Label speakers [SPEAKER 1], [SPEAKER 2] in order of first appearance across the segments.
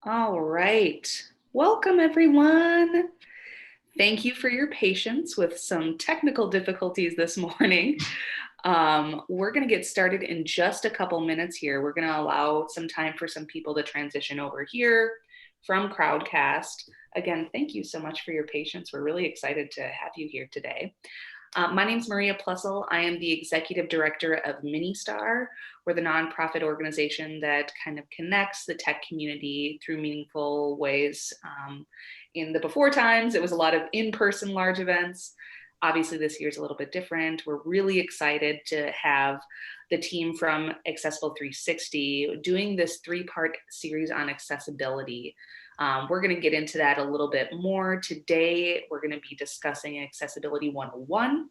[SPEAKER 1] All right. Welcome, everyone. Thank you for your patience with some technical difficulties this morning. We're going to get started in just a couple minutes here. We're going to allow some time for some people to transition over here from Crowdcast. Again, thank you so much for your patience. We're really excited to have you here today. My name is Maria Plussel. I am the executive director of Ministar. We're the nonprofit organization that kind of connects the tech community through meaningful ways. In the before times, it was a lot of in-person large events. Obviously, this year's a little bit different. We're really excited to have the team from Accessible 360 doing this three-part series on accessibility. We're going to get into that a little bit more. Today, we're going to be discussing Accessibility 101.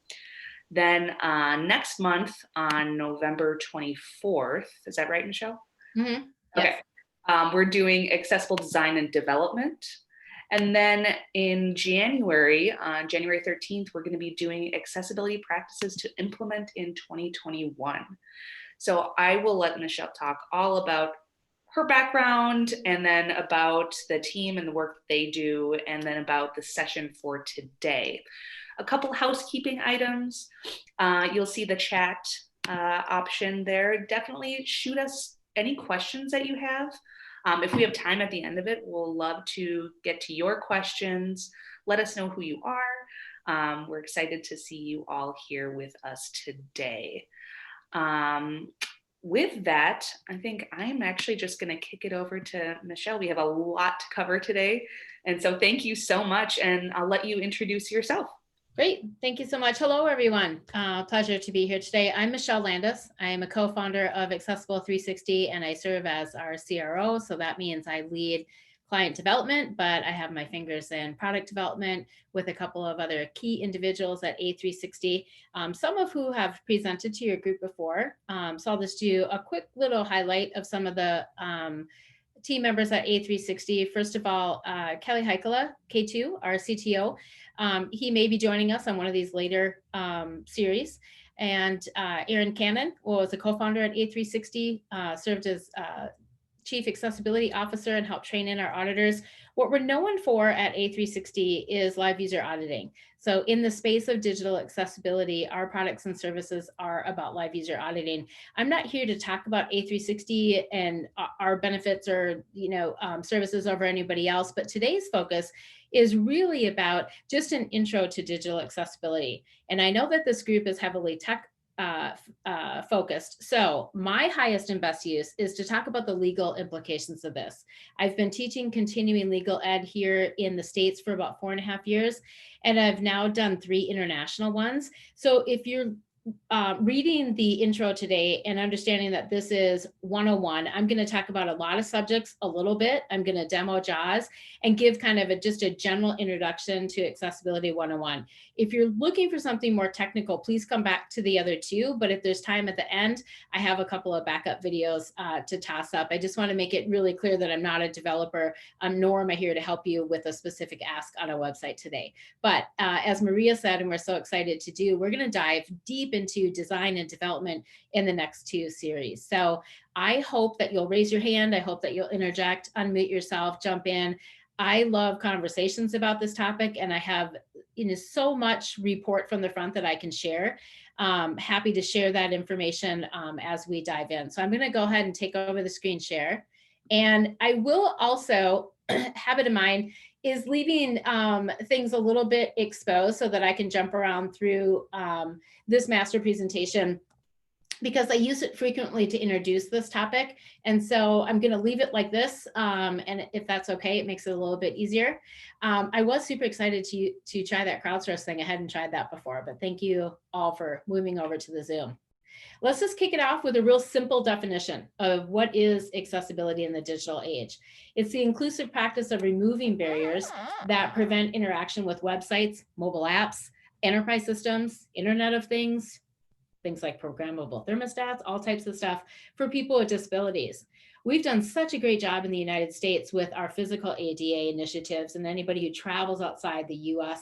[SPEAKER 1] Then next month on November 24th, is that right, Michelle?
[SPEAKER 2] Mm-hmm.
[SPEAKER 1] Okay. Yes. We're doing Accessible Design and Development. And then in January, on January 13th, we're going to be doing accessibility practices to implement in 2021. So I will let Michelle talk all about her background and then about the team and the work they do, and then about the session for today. A couple housekeeping items. You'll see the chat option there. Definitely shoot us any questions that you have. If we have time at the end of it, we'll love to get to your questions. Let us know who you are. We're excited to see you all here with us today. With that, I think I'm actually just going to kick it over to Michelle. We have a lot to cover today. And so thank you so much. And I'll let you introduce yourself.
[SPEAKER 2] Great. Thank you so much. Hello, everyone. Pleasure to be here today. I'm Michelle Landis. I am a co-founder of Accessible 360, and I serve as our CRO. So that means I lead client development, but I have my fingers in product development with a couple of other key individuals at A360, some of who have presented to your group before. So I'll just do a quick little highlight of some of the team members at A360. First of all, Kelly Heikkila, K2, our CTO. He may be joining us on one of these later series. And Aaron Cannon was a co-founder at A360, served as Chief Accessibility Officer and helped train in our auditors. What we're known for at A360 is live user auditing. So in the space of digital accessibility, our products and services are about live user auditing. I'm not here to talk about A360 and our benefits or services over anybody else, but today's focus is really about just an intro to digital accessibility. And I know that this group is heavily tech focused. So my highest and best use is to talk about the legal implications of this. I've been teaching continuing legal ed here in the States for about 4.5 years, and I've now done 3 international ones. So if you're reading the intro today and understanding that this is 101, I'm going to talk about a lot of subjects a little bit. I'm going to demo JAWS and give kind of just a general introduction to Accessibility 101. If you're looking for something more technical, please come back to the other 2. But if there's time at the end, I have a couple of backup videos to toss up. I just want to make it really clear that I'm not a developer, nor am I here to help you with a specific ask on a website today. But as Maria said, and we're so excited to do, we're going to dive deep into design and development in the next 2 series. So I hope that you'll raise your hand. I hope that you'll interject, unmute yourself, jump in. I love conversations about this topic, and I have so much report from the front that I can share. Happy to share that information as we dive in. So I'm going to go ahead and take over the screen share. And I will also have it in mind is leaving things a little bit exposed so that I can jump around through this master presentation, because I use it frequently to introduce this topic. And so I'm going to leave it like this. And if that's okay, it makes it a little bit easier. I was super excited to try that crowdsource thing. I hadn't tried that before, but thank you all for moving over to the Zoom. Let's just kick it off with a real simple definition of what is accessibility in the digital age. It's the inclusive practice of removing barriers that prevent interaction with websites, mobile apps, enterprise systems, Internet of Things like programmable thermostats, all types of stuff for people with disabilities. We've done such a great job in the United States with our physical ADA initiatives, and anybody who travels outside the US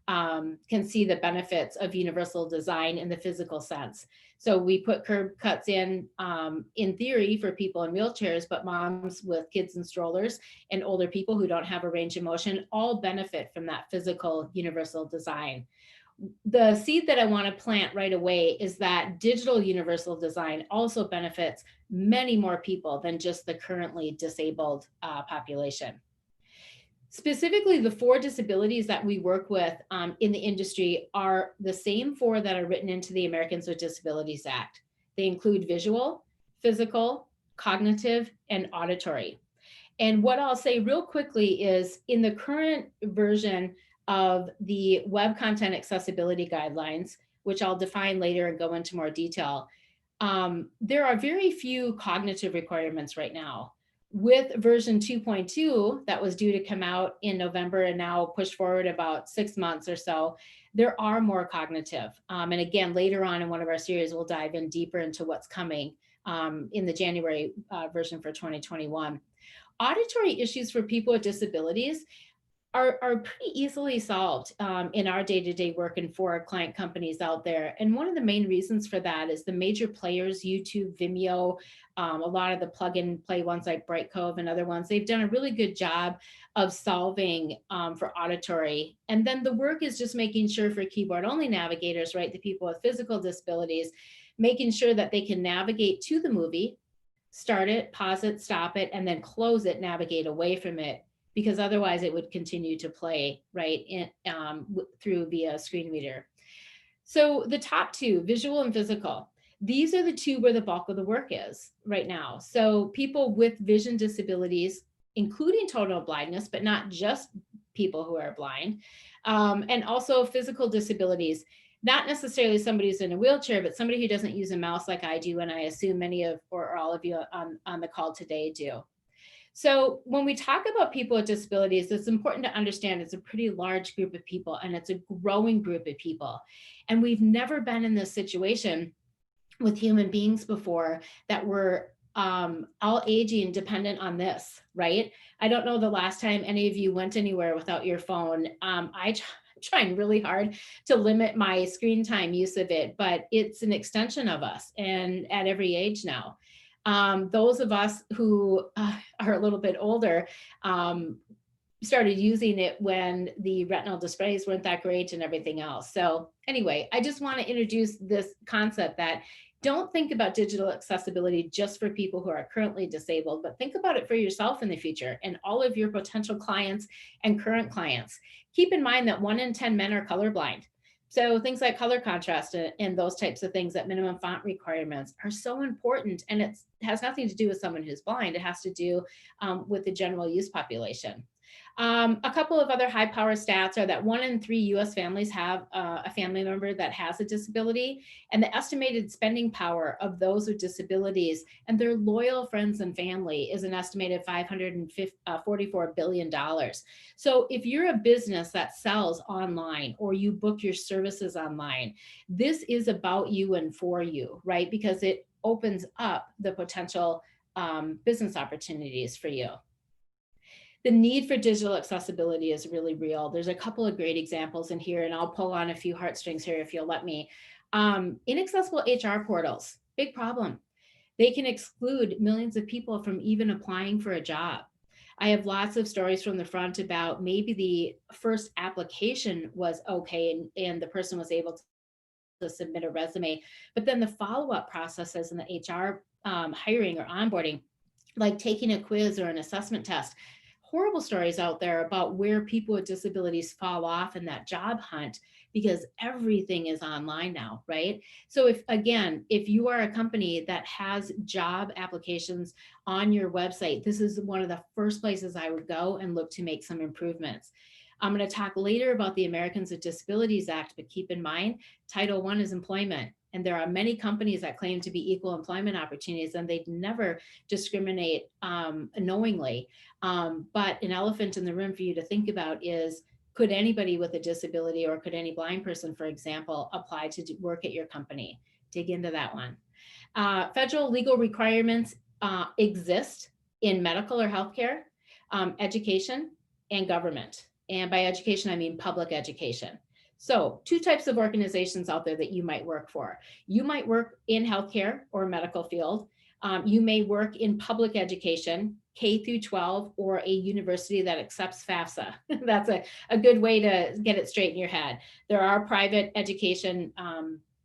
[SPEAKER 2] can see the benefits of universal design in the physical sense. So we put curb cuts in theory for people in wheelchairs, but moms with kids in strollers and older people who don't have a range of motion all benefit from that physical universal design. The seed that I want to plant right away is that digital universal design also benefits many more people than just the currently disabled population. Specifically, the 4 disabilities that we work with in the industry are the same 4 that are written into the Americans with Disabilities Act. They include visual, physical, cognitive, and auditory. And what I'll say real quickly is in the current version of the Web Content Accessibility Guidelines, which I'll define later and go into more detail, there are very few cognitive requirements right now. With version 2.2 that was due to come out in November and now pushed forward about 6 months or so, there are more cognitive. And again, later on in one of our series, we'll dive in deeper into what's coming in the January version for 2021. Auditory issues for people with disabilities are pretty easily solved in our day-to-day work and for our client companies out there. And one of the main reasons for that is the major players, YouTube, Vimeo, a lot of the plug and play ones like Brightcove and other ones, they've done a really good job of solving for auditory. And then the work is just making sure for keyboard only navigators, right, the people with physical disabilities, making sure that they can navigate to the movie, start it, pause it, stop it, and then close it, navigate away from it, because otherwise it would continue to play right in, through via screen reader. So the top 2, visual and physical, these are the 2 where the bulk of the work is right now. So people with vision disabilities, including total blindness, but not just people who are blind, and also physical disabilities, not necessarily somebody who's in a wheelchair, but somebody who doesn't use a mouse like I do, and I assume many of or all of you on the call today do. So when we talk about people with disabilities, it's important to understand it's a pretty large group of people and it's a growing group of people. And we've never been in this situation with human beings before that we're all aging dependent on this, right? I don't know the last time any of you went anywhere without your phone. I'm trying really hard to limit my screen time use of it, but it's an extension of us and at every age now. Those of us who are a little bit older started using it when the retinal displays weren't that great and everything else. So anyway, I just want to introduce this concept that don't think about digital accessibility just for people who are currently disabled, but think about it for yourself in the future and all of your potential clients and current clients. Keep in mind that 1 in 10 men are colorblind. So things like color contrast and those types of things, that minimum font requirements are so important. And it has nothing to do with someone who's blind. It has to do with the general use population. A couple of other high power stats are that 1 in 3 US families have a family member that has a disability, and the estimated spending power of those with disabilities and their loyal friends and family is an estimated $544 billion. So if you're a business that sells online or you book your services online, this is about you and for you, right? Because it opens up the potential business opportunities for you. The need for digital accessibility is really real. There's a couple of great examples in here, and I'll pull on a few heartstrings here if you'll let me. Inaccessible HR portals, big problem. They can exclude millions of people from even applying for a job. I have lots of stories from the front about maybe the first application was okay and the person was able to submit a resume, but then the follow-up processes in the HR hiring or onboarding, like taking a quiz or an assessment test, horrible stories out there about where people with disabilities fall off in that job hunt because everything is online now, right? So if you are a company that has job applications on your website, this is one of the first places I would go and look to make some improvements. I'm going to talk later about the Americans with Disabilities Act, but keep in mind, Title I is employment. And there are many companies that claim to be equal employment opportunities, and they'd never discriminate knowingly. But an elephant in the room for you to think about is, could anybody with a disability or could any blind person, for example, apply to work at your company? Dig into that one. Federal legal requirements exist in medical or healthcare, education, and government. And by education, I mean public education. So 2 types of organizations out there that you might work for. You might work in healthcare or medical field. You may work in public education, K through 12, or a university that accepts FAFSA. That's a good way to get it straight in your head. There are private education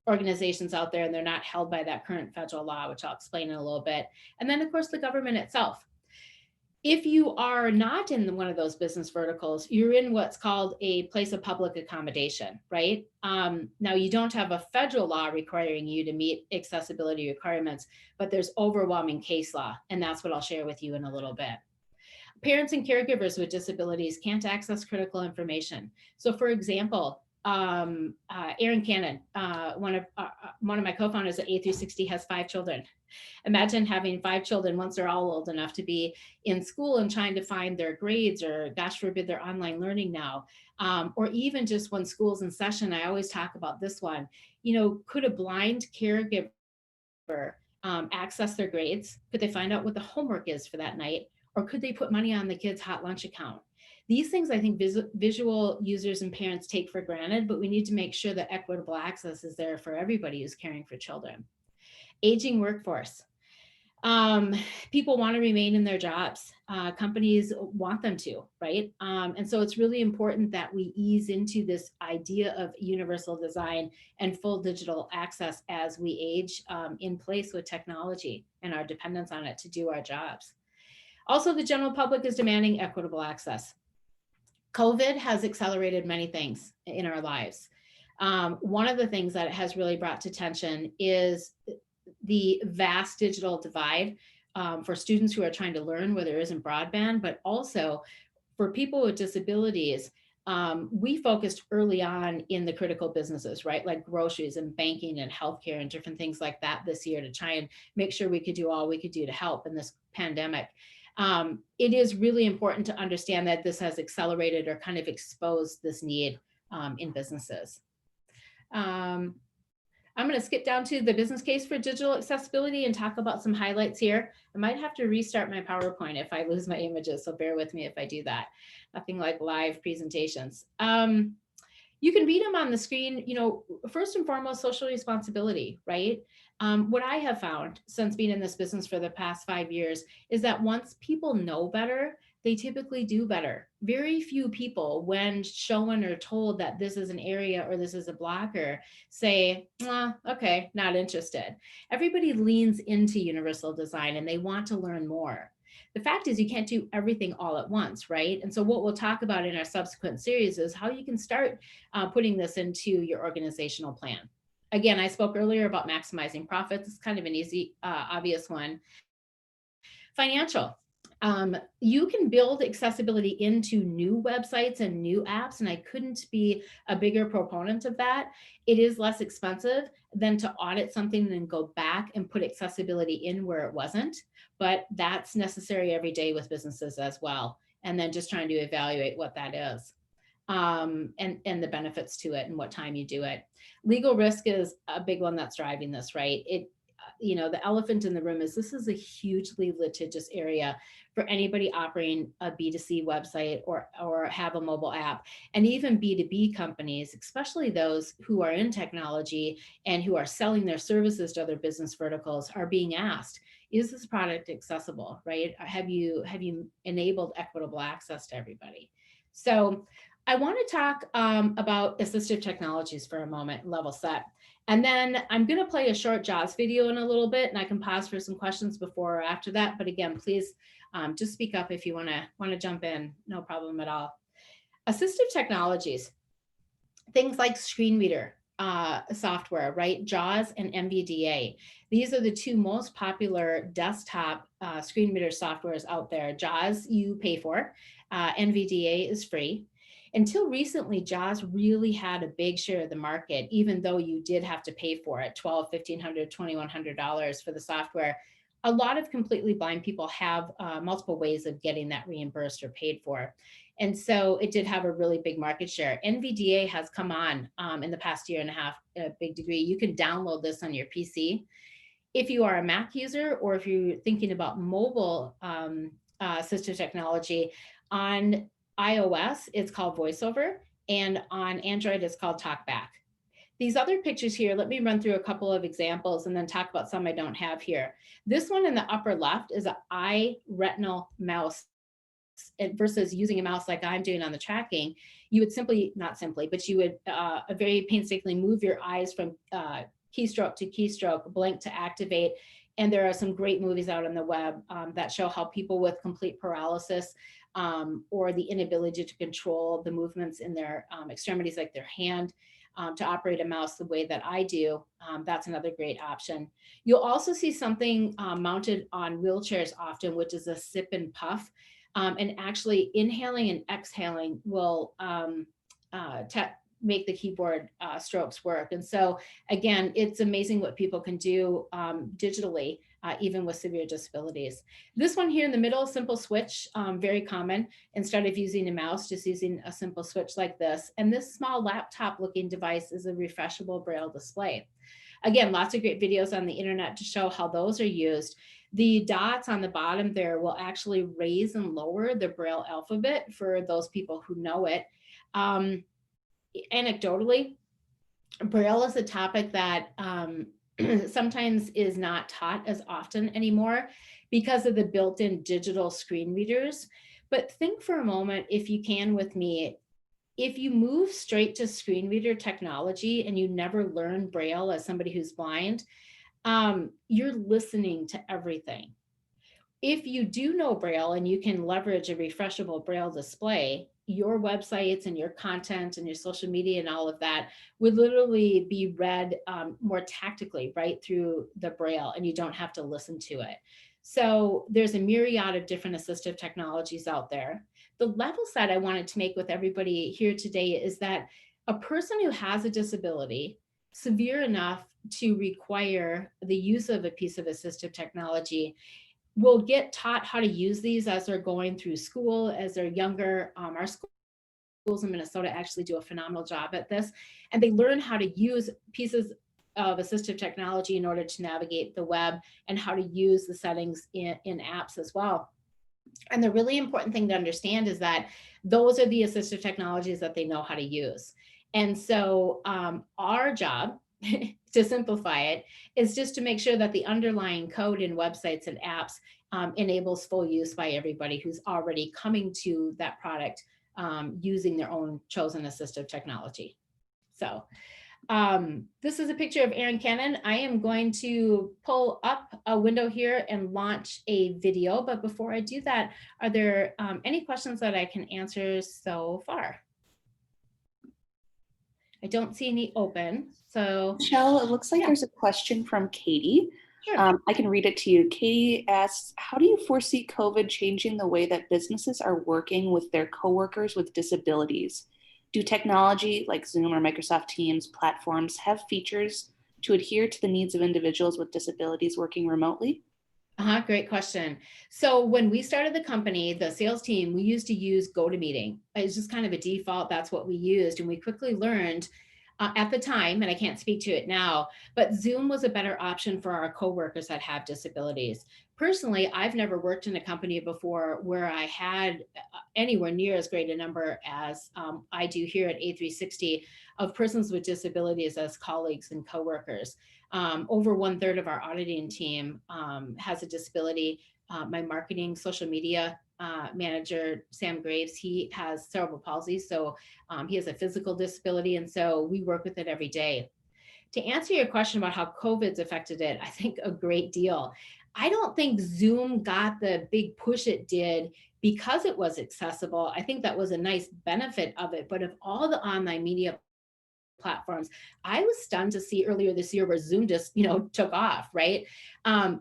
[SPEAKER 2] organizations out there, and they're not held by that current federal law, which I'll explain in a little bit. And then, of course, the government itself. If you are not in one of those business verticals, you're in what's called a place of public accommodation, right? Now, you don't have a federal law requiring you to meet accessibility requirements, but there's overwhelming case law, and that's what I'll share with you in a little bit. Parents and caregivers with disabilities can't access critical information. So, for example, Aaron Cannon, one of my co-founders at A360, has 5 children. Imagine having 5 children once they're all old enough to be in school and trying to find their grades, or gosh forbid, their online learning now, or even just when school's in session. I always talk about this one. Could a blind caregiver access their grades? Could they find out what the homework is for that night? Or could they put money on the kid's hot lunch account? These things I think visual users and parents take for granted, but we need to make sure that equitable access is there for everybody who's caring for children. Aging workforce. People want to remain in their jobs. Companies want them to, right? And so it's really important that we ease into this idea of universal design and full digital access as we age, in place with technology and our dependence on it to do our jobs. Also, the general public is demanding equitable access. COVID has accelerated many things in our lives. One of the things that it has really brought to attention is the vast digital divide for students who are trying to learn where there isn't broadband, but also for people with disabilities. We focused early on in the critical businesses, right? Like groceries and banking and healthcare and different things like that this year to try and make sure we could do all we could do to help in this pandemic. It is really important to understand that this has accelerated or kind of exposed this need in businesses. I'm going to skip down to the business case for digital accessibility and talk about some highlights here. I might have to restart my PowerPoint if I lose my images, so bear with me if I do that. Nothing like live presentations. You can read them on the screen. First and foremost, social responsibility, right? What I have found since being in this business for the past 5 years is that once people know better, they typically do better. Very few people, when shown or told that this is an area or this is a blocker, say, okay, not interested. Everybody leans into universal design and they want to learn more. The fact is you can't do everything all at once, right? And so what we'll talk about in our subsequent series is how you can start putting this into your organizational plan. Again, I spoke earlier about maximizing profits. It's kind of an easy, obvious one. Financial. You can build accessibility into new websites and new apps, and I couldn't be a bigger proponent of that. It is less expensive than to audit something and go back and put accessibility in where it wasn't, but that's necessary every day with businesses as well. And then just trying to evaluate what that is. And the benefits to it and what time you do it. Legal risk is a big one that's driving this, right? The elephant in the room is this is a hugely litigious area for anybody operating a B2C website or have a mobile app, and even B2B companies, especially those who are in technology and who are selling their services to other business verticals, are being asked, is this product accessible, right? Have you enabled equitable access to everybody? So I want to talk about assistive technologies for a moment, level set. And then I'm going to play a short JAWS video in a little bit, and I can pause for some questions before or after that. But again, please just speak up if you want to jump in. No problem at all. Assistive technologies, things like screen reader software, right? JAWS and NVDA. These are the 2 most popular desktop screen reader softwares out there. JAWS you pay for, NVDA is free. Until recently, JAWS really had a big share of the market, even though you did have to pay for it, $1,200, $1,500, $2,100 for the software. A lot of completely blind people have multiple ways of getting that reimbursed or paid for. And so it did have a really big market share. NVDA has come on in the past year and a half in a big degree. You can download this on your PC. If you are a Mac user, or if you're thinking about mobile assistive technology, on iOS, it's called VoiceOver. and on Android it's called TalkBack. These other pictures here, let me run through a couple of examples and then talk about some I don't have here. This one in the upper left is an Retinal Mouse. Versus using a mouse like I'm doing on the tracking, you would simply, not simply, but you would very painstakingly move your eyes from keystroke to keystroke, blink to activate. And there are some great movies out on the web that show how people with complete paralysis or the inability to control the movements in their extremities, like their hand, to operate a mouse the way that I do, that's another great option. You'll also see something mounted on wheelchairs often, which is a sip and puff. And actually inhaling and exhaling will make the keyboard strokes work. And so again, it's amazing what people can do digitally, even with severe disabilities. This one here in the middle, simple switch, very common. Instead of using a mouse, just using a simple switch like this. And this small laptop looking device is a refreshable Braille display. Again, lots of great videos on the internet to show how those are used. The dots on the bottom there will actually raise and lower the Braille alphabet for those people who know it. Anecdotally, Braille is a topic that sometimes is not taught as often anymore because of the built-in digital screen readers. But think for a moment, if you can with me, if you move straight to screen reader technology and you never learn Braille as somebody who's blind, you're listening to everything. If you do know Braille and you can leverage a refreshable Braille display, your websites and your content and your social media and all of that would literally be read more tactically right through the Braille, and you don't have to listen to it. So there's a myriad of different assistive technologies out there. The level set I wanted to make with everybody here today is that a person who has a disability severe enough to require the use of a piece of assistive technology will get taught how to use these as they're going through school, as they're younger. Our schools in Minnesota actually do a phenomenal job at this, and they learn how to use pieces of assistive technology in order to navigate the web and how to use the settings in apps as well. And the really important thing to understand is that those are the assistive technologies that they know how to use. And so our job, to simplify it, is just to make sure that the underlying code in websites and apps enables full use by everybody who's already coming to that product using their own chosen assistive technology. So this is a picture of Aaron Cannon. I am going to pull up a window here and launch a video. But before I do that, are there any questions that I can answer so far? I don't see any open. So
[SPEAKER 1] Michelle, it looks like there's a question from Katie.
[SPEAKER 2] Sure.
[SPEAKER 1] I can read it to you. Katie asks, how do you foresee COVID changing the way that businesses are working with their coworkers with disabilities? Do technology like Zoom or Microsoft Teams platforms have features to adhere to the needs of individuals with disabilities working remotely?
[SPEAKER 2] Great question. So when we started the company, the sales team, we used to use GoToMeeting. It's just kind of a default. That's what we used. And we quickly learned at the time, and I can't speak to it now, but Zoom was a better option for our coworkers that have disabilities. Personally, I've never worked in a company before where I had anywhere near as great a number as I do here at A360 of persons with disabilities as colleagues and coworkers. Over 1/3 of our auditing team has a disability. My marketing social media manager, Sam Graves, he has cerebral palsy. So he has a physical disability. And so we work with it every day. To answer your question about how COVID's affected it, I think a great deal. I don't think Zoom got the big push it did because it was accessible. I think that was a nice benefit of it. But of all the online media platforms, I was stunned to see earlier this year where Zoom just, took off, right?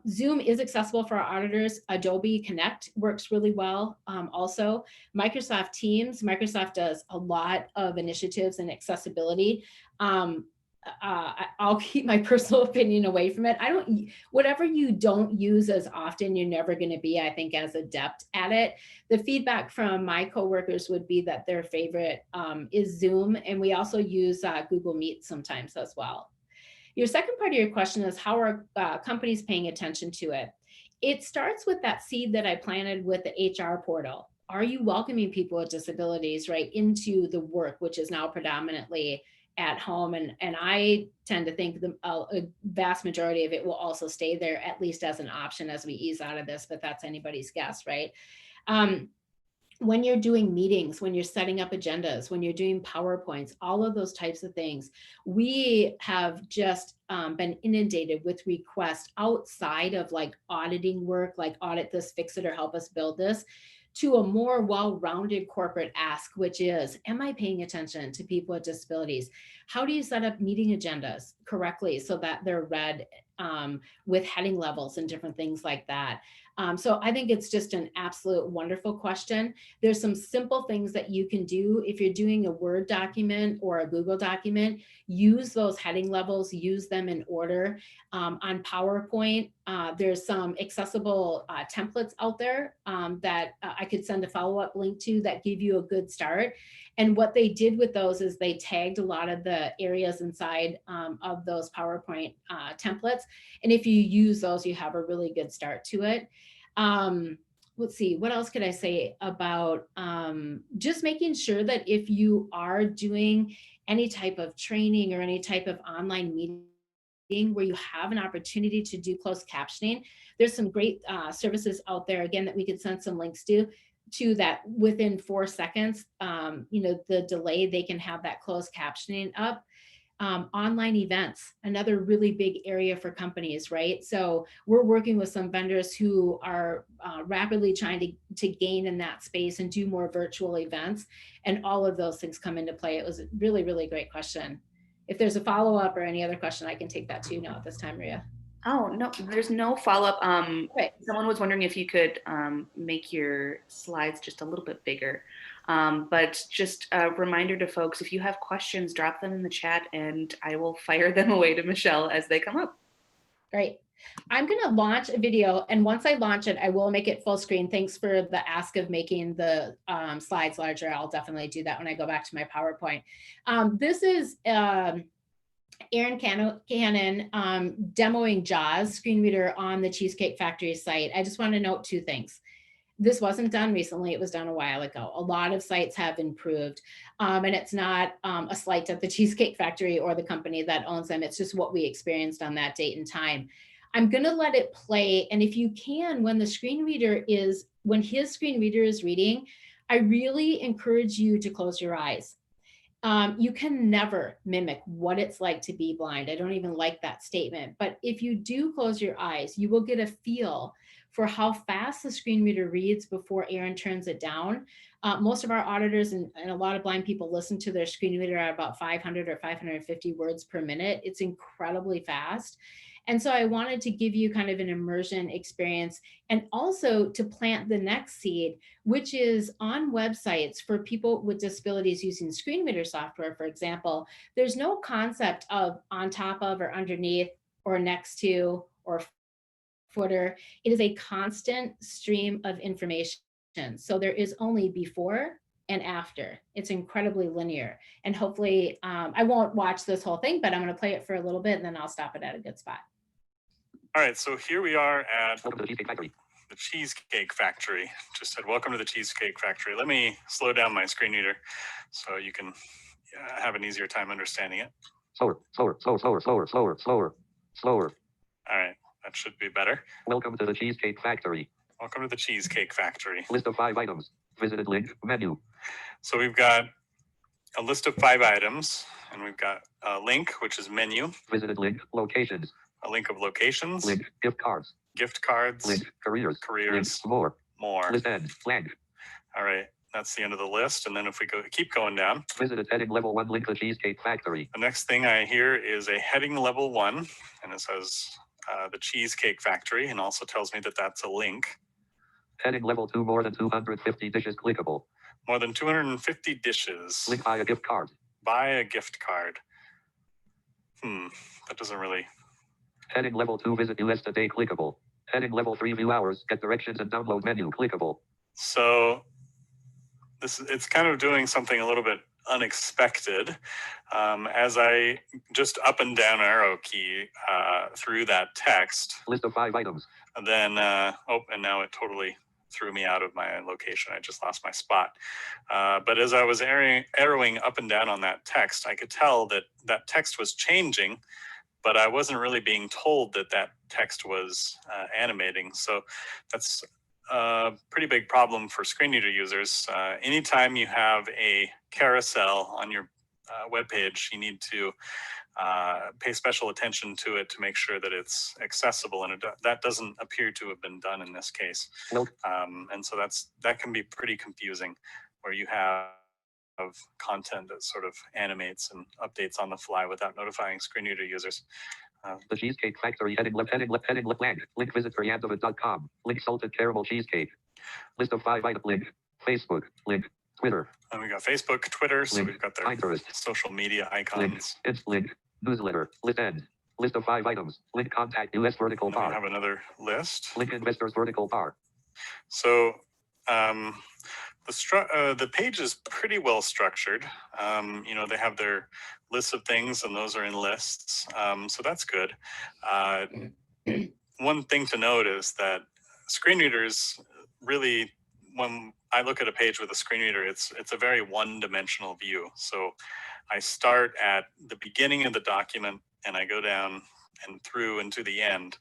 [SPEAKER 2] Zoom is accessible for our auditors. Adobe Connect works really well. Also, Microsoft Teams, Microsoft does a lot of initiatives in accessibility. I'll keep my personal opinion away from it. Whatever you don't use as often, you're never going to be, I think, as adept at it. The feedback from my coworkers would be that their favorite is Zoom. And we also use Google Meet sometimes as well. Your second part of your question is how are companies paying attention to it? It starts with that seed that I planted with the HR portal. are you welcoming people with disabilities, right, into the work, which is now predominantly at home? And I tend to think a vast majority of it will also stay there, at least as an option as we ease out of this, but that's anybody's guess, right? When you're doing meetings, when you're setting up agendas, when you're doing PowerPoints, all of those types of things, we have just been inundated with requests outside of like auditing work, like audit this, fix it, or help us build this, to a more well-rounded corporate ask, which is, am I paying attention to people with disabilities? How do you set up meeting agendas correctly so that they're read with heading levels and different things like that? So I think it's just an absolute wonderful question. There's some simple things that you can do if you're doing a Word document or a Google document. Use those heading levels, use them in order. On PowerPoint, there's some accessible templates out there that I could send a follow-up link to that give you a good start. And what they did with those is they tagged a lot of the areas inside of those PowerPoint templates. And if you use those, you have a really good start to it. Let's see, what else could I say about just making sure that if you are doing any type of training or any type of online meeting where you have an opportunity to do closed captioning, there's some great services out there, again, that we could send some links to that within 4 seconds, the delay, they can have that closed captioning up. Online events, another really big area for companies, right? So we're working with some vendors who are rapidly trying to gain in that space and do more virtual events, and all of those things come into play. It was a really, really great question. If there's a follow-up or any other question, I can take that too now at this time, Maria.
[SPEAKER 1] Oh, no, there's no follow-up.
[SPEAKER 2] Okay.
[SPEAKER 1] Someone was wondering if you could make your slides just a little bit bigger. But just a reminder to folks, if you have questions, drop them in the chat and I will fire them away to Michelle as they come up.
[SPEAKER 2] Great. I'm going to launch a video, and once I launch it, I will make it full screen. Thanks for the ask of making the slides larger. I'll definitely do that when I go back to my PowerPoint. This is Aaron Cannon demoing JAWS screen reader on the Cheesecake Factory site. I just want to note 2 things. This wasn't done recently, it was done a while ago. A lot of sites have improved, and it's not a slight at the Cheesecake Factory or the company that owns them. It's just what we experienced on that date and time. I'm gonna let it play, and if you can, when his screen reader is reading, I really encourage you to close your eyes. You can never mimic what it's like to be blind. I don't even like that statement, but if you do close your eyes, you will get a feel for how fast the screen reader reads before Aaron turns it down. Most of our auditors and a lot of blind people listen to their screen reader at about 500 or 550 words per minute. It's incredibly fast. And so I wanted to give you kind of an immersion experience, and also to plant the next seed, which is on websites for people with disabilities using screen reader software, for example. There's no concept of on top of or underneath or next to or footer. It is a constant stream of information. So there is only before and after. It's incredibly linear. And hopefully, I won't watch this whole thing, but I'm going to play it for a little bit and then I'll stop it at a good spot.
[SPEAKER 3] All right, so here we are at the Cheesecake Factory. Just said, welcome to the Cheesecake Factory. Let me slow down my screen reader so you can have an easier time understanding it.
[SPEAKER 4] Slower.
[SPEAKER 3] All right, that should be better.
[SPEAKER 4] Welcome to the Cheesecake Factory.
[SPEAKER 3] Welcome to the Cheesecake Factory.
[SPEAKER 4] List of 5 items. Visited link, menu.
[SPEAKER 3] So we've got a list of 5 items, and we've got a link, which is menu.
[SPEAKER 4] Visited link, locations.
[SPEAKER 3] A link of locations.
[SPEAKER 4] Link, gift cards.
[SPEAKER 3] Gift cards.
[SPEAKER 4] Link, careers.
[SPEAKER 3] Careers.
[SPEAKER 4] Link, more. List end, blank.
[SPEAKER 3] All right, that's the end of the list. And then if we keep going down.
[SPEAKER 4] Visited heading level 1, link the Cheesecake Factory.
[SPEAKER 3] The next thing I hear is a heading level 1, and it says the Cheesecake Factory, and also tells me that that's a link.
[SPEAKER 4] Heading level 2, more than 250 dishes clickable.
[SPEAKER 3] More than 250 dishes.
[SPEAKER 4] Link, buy a gift card.
[SPEAKER 3] Buy a gift card. That doesn't really.
[SPEAKER 4] Heading level 2, visit US today clickable. Heading level 3, view hours, get directions and download menu clickable.
[SPEAKER 3] So it's kind of doing something a little bit unexpected. As I just up and down arrow key through that text.
[SPEAKER 4] List of 5 items.
[SPEAKER 3] And then, and now it totally threw me out of my location. I just lost my spot. But as I was arrowing up and down on that text, I could tell that that text was changing, but I wasn't really being told that that text was animating. So that's a pretty big problem for screen reader users. Anytime you have a carousel on your web page, you need to pay special attention to it to make sure that it's accessible, and that doesn't appear to have been done in this case.
[SPEAKER 4] Nope.
[SPEAKER 3] And so that can be pretty confusing, where you have content that sort of animates and updates on the fly without notifying screen reader users.
[SPEAKER 4] The Cheesecake Factory, heading left blank. Link visit Fernandova.com. Link salted caramel cheesecake. List of 5 items. Link Facebook. Link Twitter.
[SPEAKER 3] And we got Facebook, Twitter, so
[SPEAKER 4] Link.
[SPEAKER 3] we've got their
[SPEAKER 4] Pinterest.
[SPEAKER 3] social media
[SPEAKER 4] Link.
[SPEAKER 3] icons.
[SPEAKER 4] It's link. Newsletter. List end. List of 5 items. Link contact US vertical
[SPEAKER 3] And then we
[SPEAKER 4] bar.
[SPEAKER 3] have another list.
[SPEAKER 4] Link investors vertical bar.
[SPEAKER 3] So the page is pretty well structured. They have their lists of things, and those are in lists. So that's good. One thing to note is that screen readers really, when I look at a page with a screen reader, it's a very one-dimensional view. So I start at the beginning of the document and I go down and through into the end.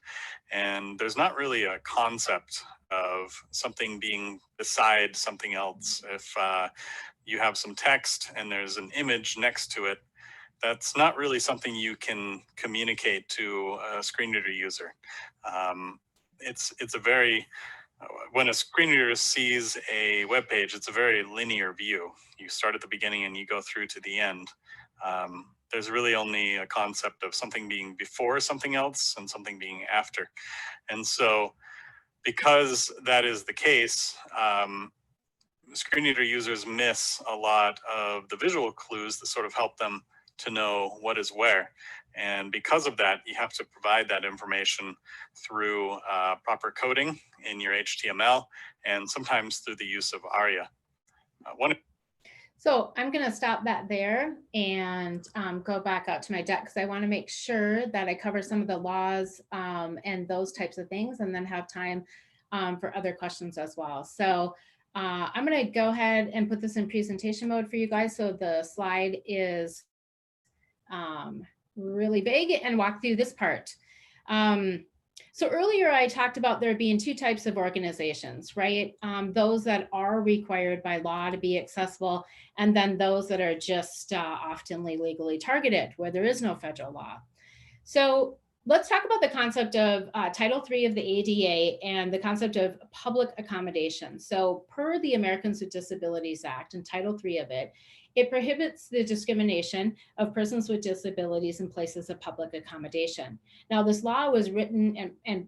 [SPEAKER 3] And there's not really a concept of something being beside something else. If you have some text and there's an image next to it, that's not really something you can communicate to a screen reader user. It's a very, when a screen reader sees a web page, it's a very linear view. You start at the beginning and you go through to the end. There's really only a concept of something being before something else and something being after. And so because that is the case, screen reader users miss a lot of the visual clues that sort of help them to know what is where. And because of that, you have to provide that information through proper coding in your HTML and sometimes through the use of ARIA.
[SPEAKER 2] So I'm going to stop that there and go back out to my deck because I want to make sure that I cover some of the laws and those types of things, and then have time for other questions as well. So I'm going to go ahead and put this in presentation mode for you guys. So the slide is really big, and walk through this part. So earlier I talked about there being 2 types of organizations, right? Those that are required by law to be accessible, and then those that are just often legally targeted, where there is no federal law. So let's talk about the concept of Title III of the ADA and the concept of public accommodation. So per the Americans with Disabilities Act and Title III of it, it prohibits the discrimination of persons with disabilities in places of public accommodation. Now, this law was written and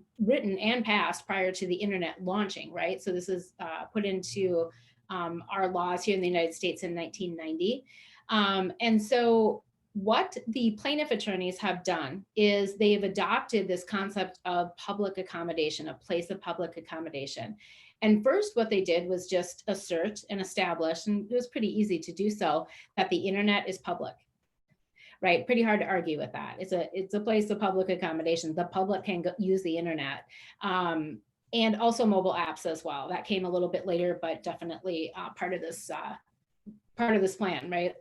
[SPEAKER 2] passed prior to the internet launching, right? So this is put into our laws here in the United States in 1990. And so what the plaintiff attorneys have done is they've adopted this concept of public accommodation, a place of public accommodation. And first, what they did was just assert and establish, and it was pretty easy to do so, that the internet is public, right? Pretty hard to argue with that. It's a place of public accommodation. The public can use the internet, and also mobile apps as well. That came a little bit later, but definitely part of this plan, right?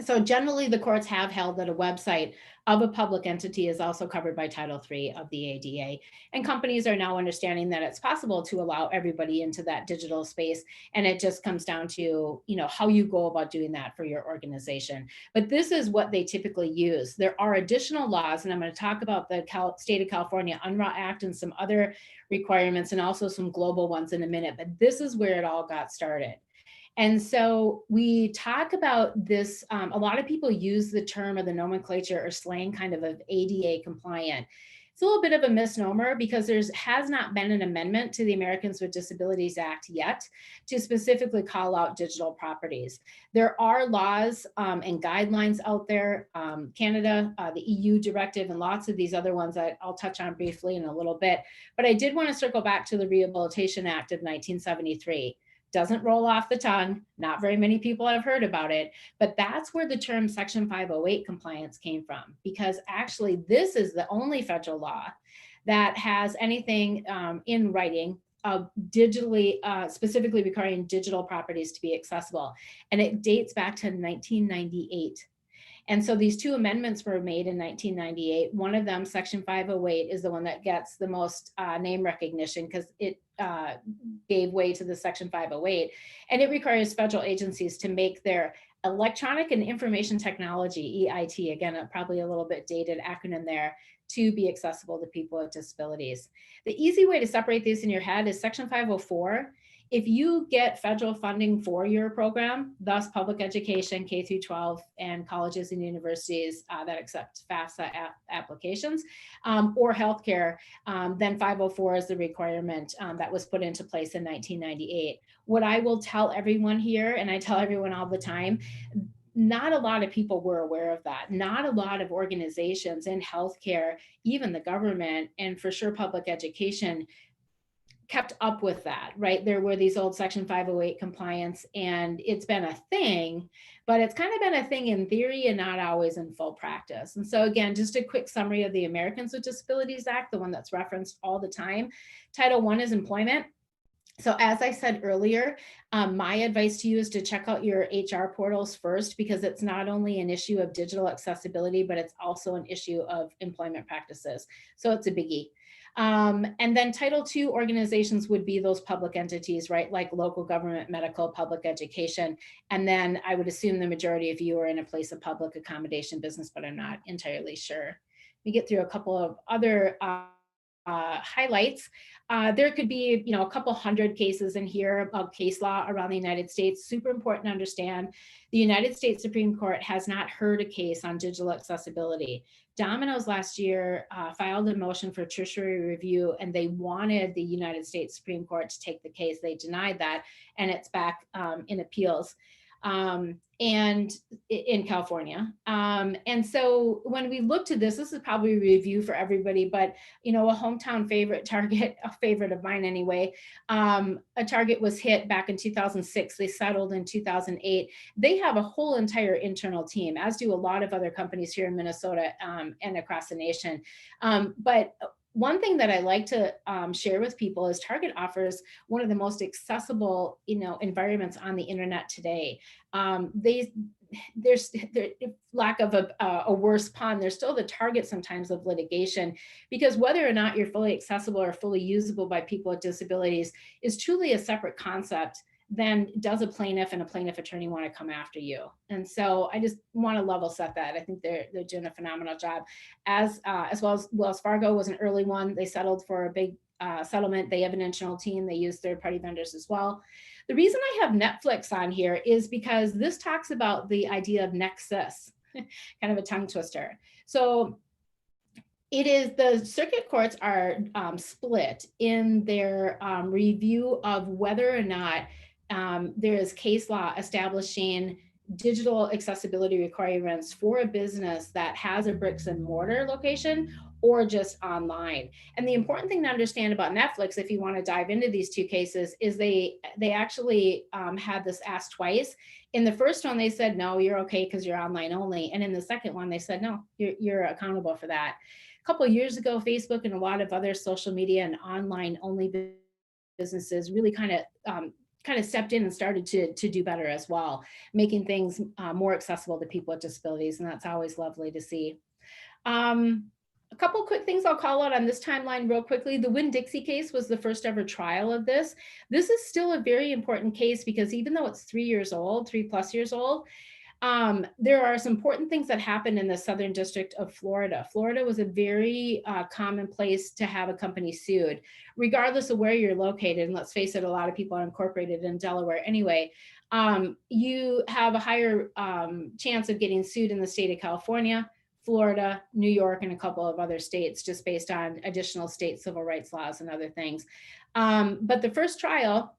[SPEAKER 2] So generally, the courts have held that a website of a public entity is also covered by Title III of the ADA. And companies are now understanding that it's possible to allow everybody into that digital space. And it just comes down to, how you go about doing that for your organization. But this is what they typically use. There are additional laws, and I'm going to talk about the State of California UNRRA Act and some other requirements, and also some global ones in a minute. But this is where it all got started. And so we talk about this, a lot of people use the term or the nomenclature or slang kind of ADA compliant. It's a little bit of a misnomer because there has not been an amendment to the Americans with Disabilities Act yet to specifically call out digital properties. There are laws and guidelines out there, Canada, the EU directive, and lots of these other ones that I'll touch on briefly in a little bit. But I did want to circle back to the Rehabilitation Act of 1973. Doesn't roll off the tongue. Not very many people have heard about it, but that's where the term Section 508 compliance came from, because actually this is the only federal law that has anything in writing digitally, specifically requiring digital properties to be accessible. And it dates back to 1998. And so these two amendments were made in 1998. One of them, Section 508, is the one that gets the most name recognition because it gave way to the Section 508. And it requires federal agencies to make their electronic and information technology, EIT, again, probably a little bit dated acronym there, to be accessible to people with disabilities. The easy way to separate these in your head is Section 504. If you get federal funding for your program, thus public education, K through 12, and colleges and universities that accept FAFSA applications, or healthcare, then 504 is the requirement that was put into place in 1998. What I will tell everyone here, and I tell everyone all the time, not a lot of people were aware of that. Not a lot of organizations in healthcare, even the government, and for sure public education, kept up with that, right? There were these old Section 508 compliance, and it's been a thing, but it's kind of been a thing in theory and not always in full practice. And so again, just a quick summary of the Americans with Disabilities Act, the one that's referenced all the time. Title I is employment. So as I said earlier, my advice to you is to check out your HR portals first, because it's not only an issue of digital accessibility, but it's also an issue of employment practices. So it's a biggie. And then Title II organizations would be those public entities, right? Like local government, medical, public education. And then I would assume the majority of you are in a place of public accommodation business, but I'm not entirely sure. Let me get through a couple of other highlights. There could be, a couple hundred cases in here of case law around the United States. Super important to understand. The United States Supreme Court has not heard a case on digital accessibility. Domino's last year filed a motion for tertiary review, and they wanted the United States Supreme Court to take the case. They denied that, and it's back in appeals. And in California. And so when we look to this is probably a review for everybody, but a hometown favorite, Target, a favorite of mine anyway, a Target was hit back in 2006. They settled in 2008. They have a whole entire internal team, as do a lot of other companies here in Minnesota and across the nation. But one thing that I like to share with people is Target offers one of the most accessible, environments on the internet today. There's lack of a worse pun, there's still the target sometimes of litigation, because whether or not you're fully accessible or fully usable by people with disabilities is truly a separate concept than does a plaintiff and a plaintiff attorney want to come after you. And so I just want to level set that. I think they're doing a phenomenal job. As well as Wells Fargo was an early one. They settled for a big settlement. They have an internal team. They use third-party vendors as well. The reason I have Netflix on here is because this talks about the idea of nexus, kind of a tongue twister. So it is, the circuit courts are split in their review of whether or not there is case law establishing digital accessibility requirements for a business that has a bricks and mortar location or just online. And the important thing to understand about Netflix, if you want to dive into these two cases, is they actually had this asked twice. In the first one, they said, no, you're okay because you're online only. And in the second one, they said, no, you're accountable for that. A couple of years ago, Facebook and a lot of other social media and online only businesses really kind of stepped in and started to do better as well, making things more accessible to people with disabilities. And that's always lovely to see. A couple quick things I'll call out on this timeline real quickly. The Winn-Dixie case was the first ever trial of this. This is still a very important case because even though it's 3 years old, 3+ years old, there are some important things that happened in the Southern District of Florida. Florida was a very common place to have a company sued, regardless of where you're located. And let's face it, a lot of people are incorporated in Delaware anyway. You have a higher chance of getting sued in the state of California, Florida, New York, and a couple of other states, just based on additional state civil rights laws and other things. But the first trial,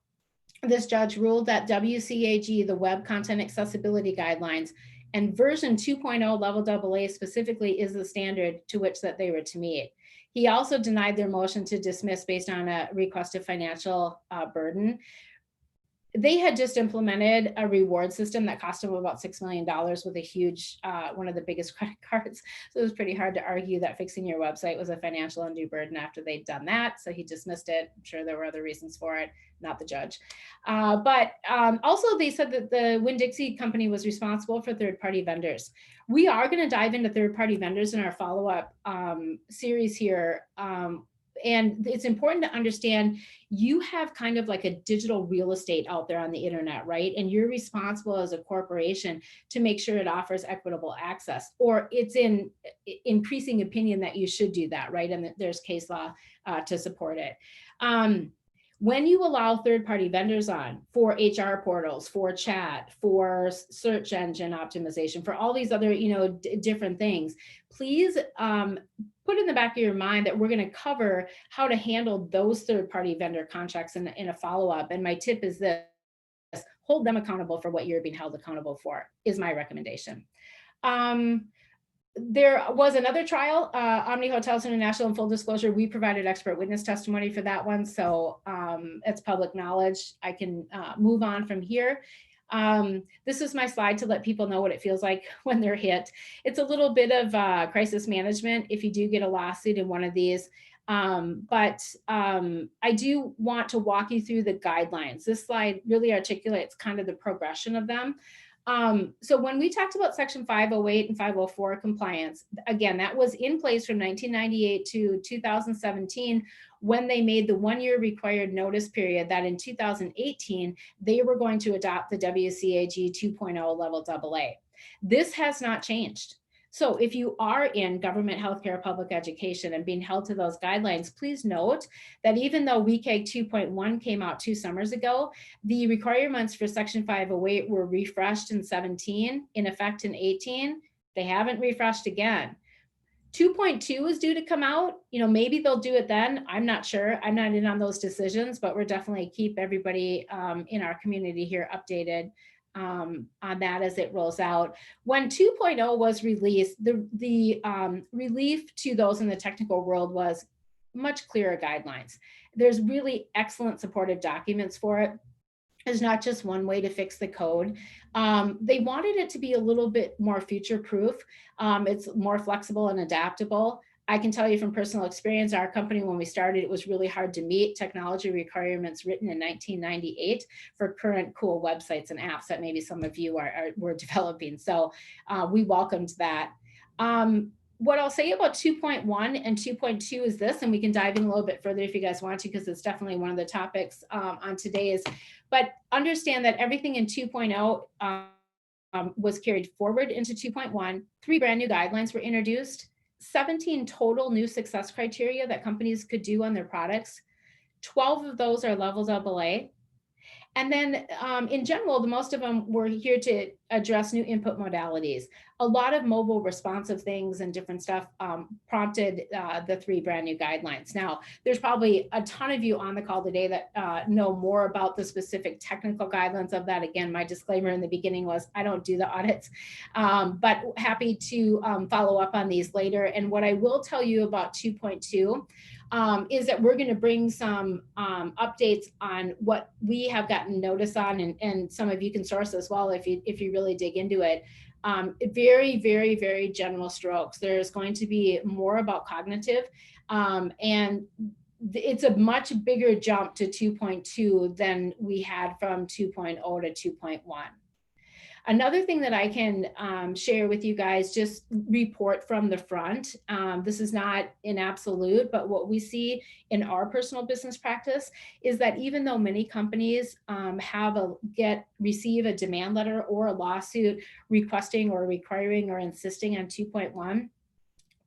[SPEAKER 2] this judge ruled that WCAG, the Web Content Accessibility Guidelines, and version 2.0 level AA specifically is the standard to which that they were to meet. He also denied their motion to dismiss based on a request of financial burden. they had just implemented a reward system that cost them about $6 million with a huge, one of the biggest credit cards. So it was pretty hard to argue that fixing your website was a financial undue burden after they'd done that. So he dismissed it. I'm sure there were other reasons for it, not the judge. But also they said that the Winn-Dixie company was responsible for third-party vendors. We are going to dive into third-party vendors in our follow-up series here. And it's important to understand you have kind of like a digital real estate out there on the internet, right? And you're responsible as a corporation to make sure it offers equitable access, or it's in increasing opinion that you should do that, right? And there's case law to support it. When you allow third-party vendors on for HR portals, for chat, for search engine optimization, for all these other, different things, please put in the back of your mind that we're going to cover how to handle those third-party vendor contracts in a follow-up. And my tip is this: hold them accountable for what you're being held accountable for, is my recommendation. There was another trial, Omni Hotels International, in full disclosure, we provided expert witness testimony for that one. So it's public knowledge. I can move on from here. This is my slide to let people know what it feels like when they're hit. It's a little bit of crisis management if you do get a lawsuit in one of these. But I do want to walk you through the guidelines. This slide really articulates kind of the progression of them. So when we talked about Section 508 and 504 compliance, again, that was in place from 1998 to 2017, when they made the 1-year required notice period that in 2018, they were going to adopt the WCAG 2.0 level AA. This has not changed. So if you are in government, healthcare, public education and being held to those guidelines, please note that even though WCAG 2.1 came out 2 summers ago, the requirements for Section 508 were refreshed in 17, in effect in 18. They haven't refreshed again. 2.2 is due to come out. Maybe they'll do it then. I'm not sure. I'm not in on those decisions, but we're definitely keep everybody in our community here updated on that as it rolls out. When 2.0 was released, the relief to those in the technical world was much clearer guidelines. There's really excellent supportive documents for it. There's not just one way to fix the code. They wanted it to be a little bit more future-proof. It's more flexible and adaptable. I can tell you from personal experience, our company, when we started, it was really hard to meet technology requirements written in 1998 for current cool websites and apps that maybe some of you were developing. So we welcomed that. What I'll say about 2.1 and 2.2 is this, and we can dive in a little bit further if you guys want to, because it's definitely one of the topics on today's. But understand that everything in 2.0 was carried forward into 2.1. 3 brand new guidelines were introduced. 17 total new success criteria that companies could do on their products. 12 of those are levels AA. And then in general, the most of them were here to address new input modalities. A lot of mobile responsive things and different stuff prompted the 3 brand new guidelines. Now, there's probably a ton of you on the call today that know more about the specific technical guidelines of that. Again, my disclaimer in the beginning was I don't do the audits, but happy to follow up on these later. And what I will tell you about 2.2 is that we're going to bring some updates on what we have gotten notice on, and some of you can source as well if you really dig into it. Very, very, very general strokes. There's going to be more about cognitive, and it's a much bigger jump to 2.2 than we had from 2.0 to 2.1. Another thing that I can share with you guys, just report from the front. This is not an absolute, but what we see in our personal business practice is that even though many companies receive a demand letter or a lawsuit requesting or requiring or insisting on 2.1,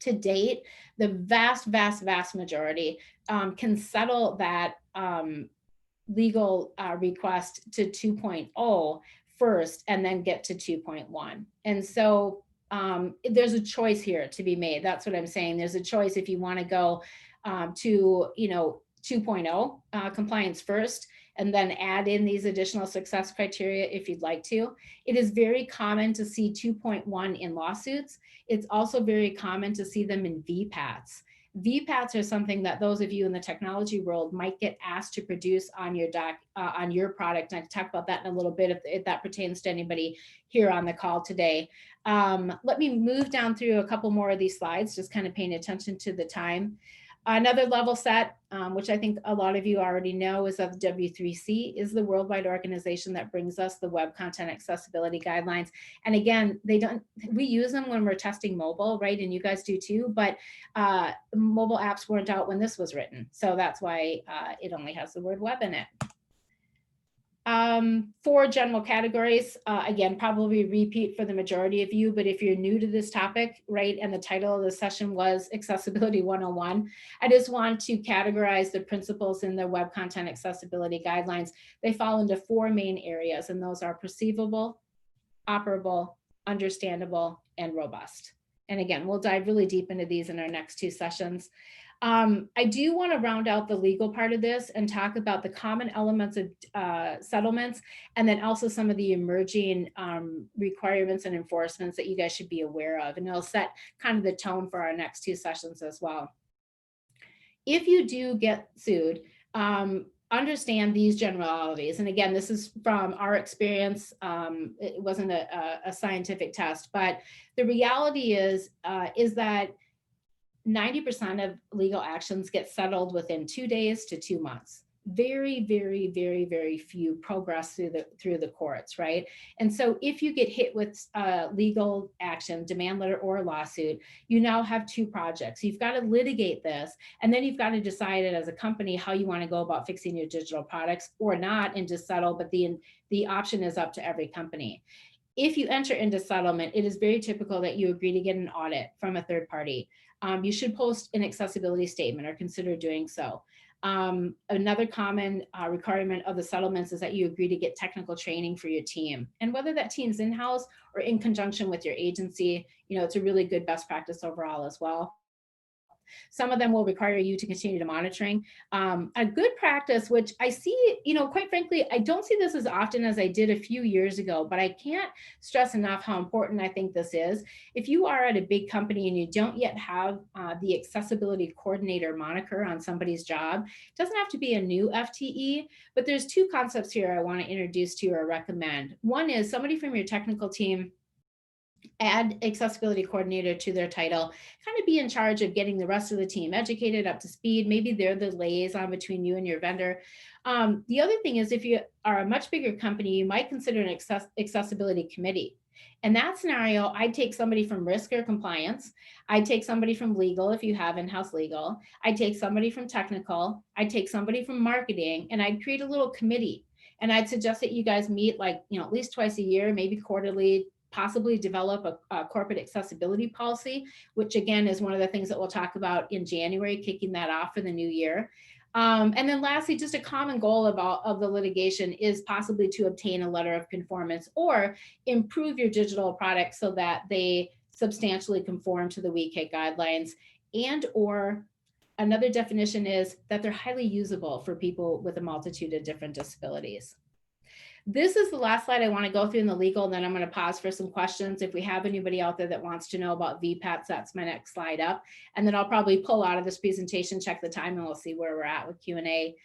[SPEAKER 2] to date, the vast, vast, vast majority can settle that legal request to 2.0 first and then get to 2.1. And so there's a choice here to be made. That's what I'm saying. There's a choice if you want to go to 2.0 compliance first and then add in these additional success criteria if you'd like to. It is very common to see 2.1 in lawsuits. It's also very common to see them in VPATs. VPATs are something that those of you in the technology world might get asked to produce on your on your product. And I can talk about that in a little bit if that pertains to anybody here on the call today. Let me move down through a couple more of these slides, just kind of paying attention to the time. Another level set, which I think a lot of you already know, is that the W3C is the worldwide organization that brings us the web content accessibility guidelines. And again, we use them when we're testing mobile, right? And you guys do too, but mobile apps weren't out when this was written. So that's why it only has the word web in it. 4 general categories, again, probably repeat for the majority of you, but if you're new to this topic, right, and the title of the session was Accessibility 101, I just want to categorize the principles in the Web Content Accessibility Guidelines. They fall into 4 main areas, and those are perceivable, operable, understandable, and robust. And again, we'll dive really deep into these in our next 2 sessions. I do want to round out the legal part of this and talk about the common elements of settlements, and then also some of the emerging requirements and enforcements that you guys should be aware of. And it'll set kind of the tone for our next 2 sessions as well. If you do get sued, understand these generalities. And again, this is from our experience. It wasn't a scientific test, but the reality is that 90% of legal actions get settled within 2 days to 2 months. Very, very, very, very few progress through the courts, right? And so if you get hit with legal action, demand letter or lawsuit, you now have 2 projects. You've got to litigate this, and then you've got to decide it as a company how you want to go about fixing your digital products or not and just settle, but the option is up to every company. If you enter into settlement, it is very typical that you agree to get an audit from a third party. You should post an accessibility statement or consider doing so. Another common requirement of the settlements is that you agree to get technical training for your team. And whether that team's in-house or in conjunction with your agency, it's a really good best practice overall as well. Some of them will require you to continue to monitoring. A good practice, which I see, quite frankly, I don't see this as often as I did a few years ago, but I can't stress enough how important I think this is. If you are at a big company and you don't yet have the accessibility coordinator moniker on somebody's job, it doesn't have to be a new FTE, but there's 2 concepts here I want to introduce to you or recommend. One is somebody from your technical team add accessibility coordinator to their title, kind of be in charge of getting the rest of the team educated, up to speed. Maybe they're the liaison between you and your vendor. The other thing is if you are a much bigger company, you might consider an accessibility committee. In that scenario, I'd take somebody from risk or compliance. I'd take somebody from legal if you have in-house legal. I'd take somebody from technical. I'd take somebody from marketing, and I'd create a little committee. And I'd suggest that you guys meet at least twice a year, maybe quarterly, possibly develop a corporate accessibility policy, which again is one of the things that we'll talk about in January, kicking that off for the new year. And then lastly, just a common goal of the litigation is possibly to obtain a letter of conformance or improve your digital products so that they substantially conform to the WCAG guidelines, and or another definition is that they're highly usable for people with a multitude of different disabilities. This is the last slide I want to go through in the legal, and then I'm going to pause for some questions. If we have anybody out there that wants to know about VPATs, that's my next slide up. And then I'll probably pull out of this presentation, check the time, and we'll see where we're at with Q&A.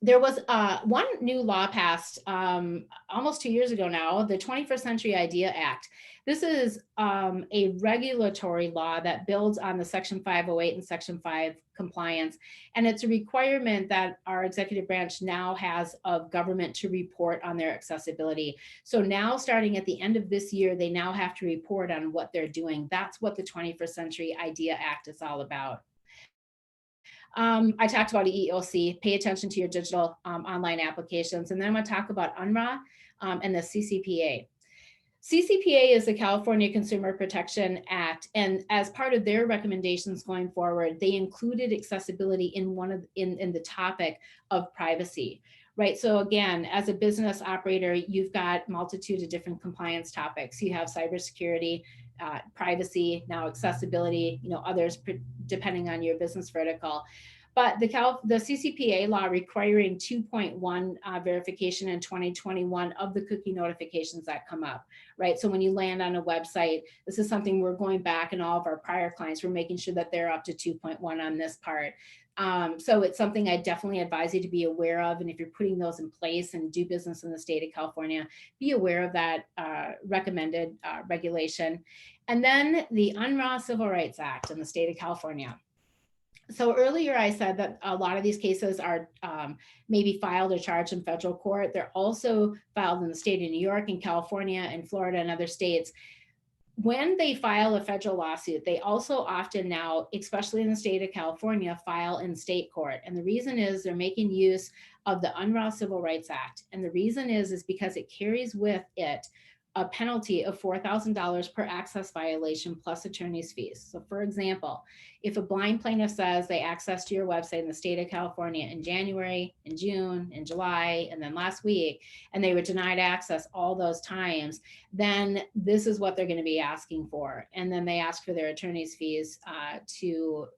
[SPEAKER 2] There was one new law passed almost 2 years ago now, the 21st Century IDEA Act. This is a regulatory law that builds on the Section 508 and Section 5 compliance. And it's a requirement that our executive branch now has of government to report on their accessibility. So now starting at the end of this year, they now have to report on what they're doing. That's what the 21st Century IDEA Act is all about. I talked about EEOC, pay attention to your digital online applications. And then I'm going to talk about UNRRA and the Ccpa. Ccpa is the California Consumer Protection Act, and as part of their recommendations going forward, they included accessibility in the topic of privacy, right? So again, as a business operator, you've got multitude of different compliance topics. You have cybersecurity, privacy, now accessibility, others depending on your business vertical. But the CCPA law requiring 2.1 verification in 2021 of the cookie notifications that come up, right? So when you land on a website, this is something we're going back and all of our prior clients, we're making sure that they're up to 2.1 on this part. So it's something I definitely advise you to be aware of. And if you're putting those in place and do business in the state of California, be aware of that recommended regulation. And then the Unraw Civil Rights Act in the state of California. So earlier I said that a lot of these cases are maybe filed or charged in federal court. They're also filed in the state of New York and California and Florida and other states. When they file a federal lawsuit, they also often now, especially in the state of California, file in state court. And the reason is they're making use of the Unraw Civil Rights Act. And the reason is because it carries with it a penalty of $4,000 per access violation plus attorney's fees. So for example, if a blind plaintiff says they accessed your website in the state of California in January, in June, in July, and then last week, and they were denied access all those times, then this is what they're going to be asking for. And then they ask for their attorney's fees to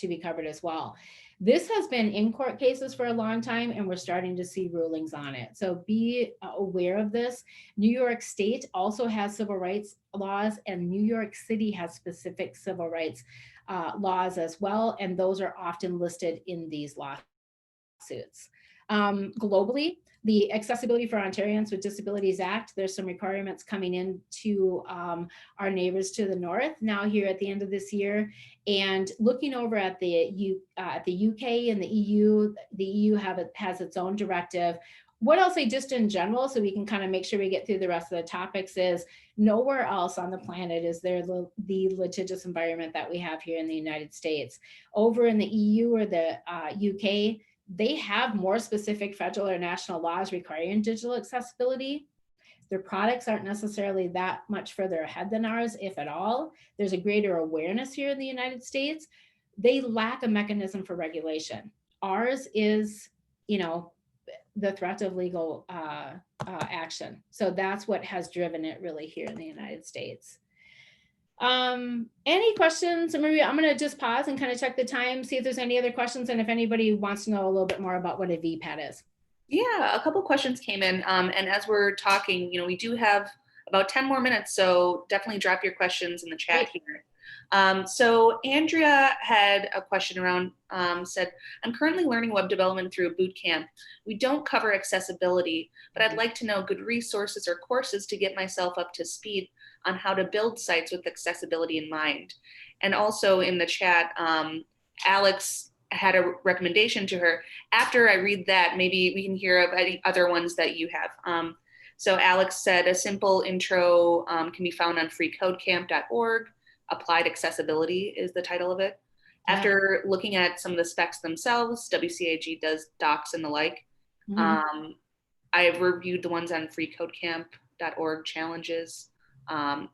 [SPEAKER 2] be covered as well. This has been in court cases for a long time, and we're starting to see rulings on it. So be aware of this. New York State also has civil rights laws, and New York City has specific civil rights laws as well. And those are often listed in these lawsuits. Globally, the Accessibility for Ontarians with Disabilities Act, there's some requirements coming in to our neighbors to the north now here at the end of this year. And looking over at the UK and the EU has its own directive. What I'll say just in general, so we can kind of make sure we get through the rest of the topics, is nowhere else on the planet is there the litigious environment that we have here in the United States. Over in the EU or the UK, they have more specific federal or national laws requiring digital accessibility. Their products aren't necessarily that much further ahead than ours, if at all. There's a greater awareness here in the United States. They lack a mechanism for regulation. Ours is, the threat of legal action. So that's what has driven it really here in the United States. Any questions? Maria, I'm going to just pause and kind of check the time, see if there's any other questions, and if anybody wants to know a little bit more about what a VPAT is.
[SPEAKER 1] Yeah, a couple questions came in. And as we're talking, we do have about 10 more minutes, so definitely drop your questions in the chat here. So Andrea had a question around, said, I'm currently learning web development through a boot camp. We don't cover accessibility, but I'd like to know good resources or courses to get myself up to speed on how to build sites with accessibility in mind. And also in the chat, Alex had a recommendation to her. After I read that, maybe we can hear of any other ones that you have. So Alex said a simple intro can be found on freecodecamp.org. Applied Accessibility is the title of it. After looking at some of the specs themselves, WCAG does docs and the like. Mm-hmm. I've reviewed the ones on freecodecamp.org challenges.